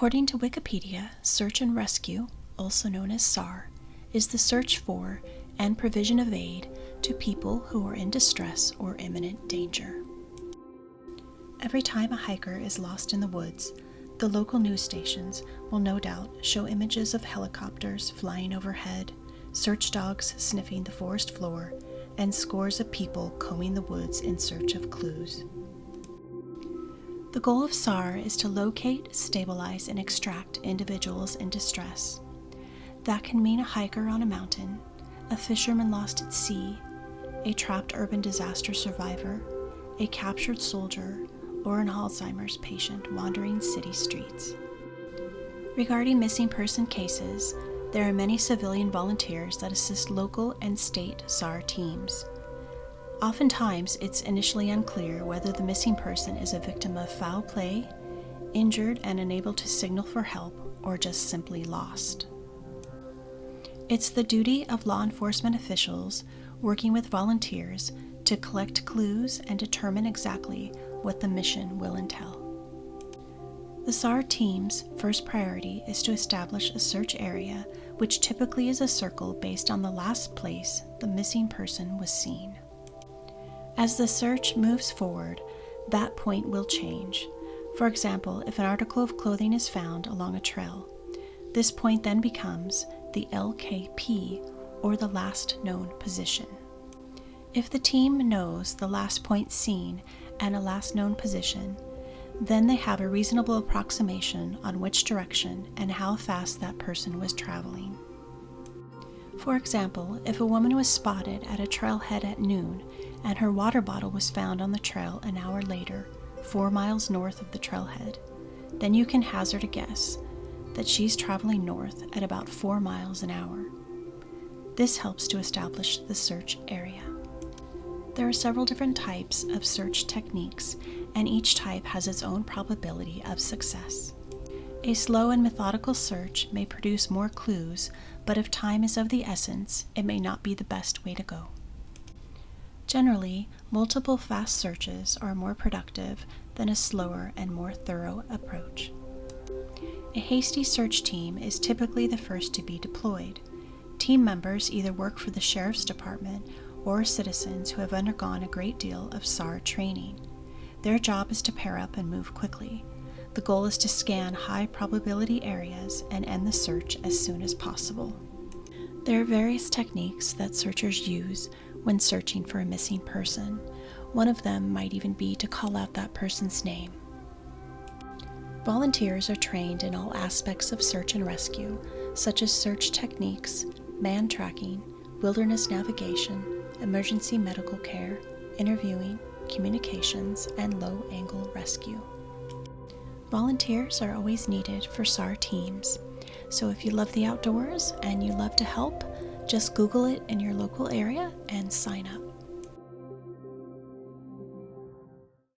According to Wikipedia, search and rescue, also known as SAR, is the search for and provision of aid to people who are in distress or imminent danger. Every time a hiker is lost in the woods, the local news stations will no doubt show images of helicopters flying overhead, search dogs sniffing the forest floor, and scores of people combing the woods in search of clues. The goal of SAR is to locate, stabilize, and extract individuals in distress. That can mean a hiker on a mountain, a fisherman lost at sea, a trapped urban disaster survivor, a captured soldier, or an Alzheimer's patient wandering city streets. Regarding missing person cases, there are many civilian volunteers that assist local and state SAR teams. Oftentimes, it's initially unclear whether the missing person is a victim of foul play, injured and unable to signal for help, or just simply lost. It's the duty of law enforcement officials working with volunteers to collect clues and determine exactly what the mission will entail. The SAR team's first priority is to establish a search area, which typically is a circle based on the last place the missing person was seen. As the search moves forward, that point will change. For example, if an article of clothing is found along a trail, this point then becomes the LKP, or the last known position. If the team knows the last point seen and a last known position, then they have a reasonable approximation on which direction and how fast that person was traveling. For example, if a woman was spotted at a trailhead at noon and her water bottle was found on the trail an hour later, 4 miles north of the trailhead, then you can hazard a guess that she's traveling north at about 4 miles an hour. This helps to establish the search area. There are several different types of search techniques, and each type has its own probability of success. A slow and methodical search may produce more clues, but if time is of the essence, it may not be the best way to go. Generally, multiple fast searches are more productive than a slower and more thorough approach. A hasty search team is typically the first to be deployed. Team members either work for the sheriff's department or citizens who have undergone a great deal of SAR training. Their job is to pair up and move quickly. The goal is to scan high probability areas and end the search as soon as possible. There are various techniques that searchers use when searching for a missing person. One of them might even be to call out that person's name. Volunteers are trained in all aspects of search and rescue, such as search techniques, man tracking, wilderness navigation, emergency medical care, interviewing, communications, and low-angle rescue. Volunteers are always needed for SAR teams, so if you love the outdoors and you love to help, just Google it in your local area and sign up.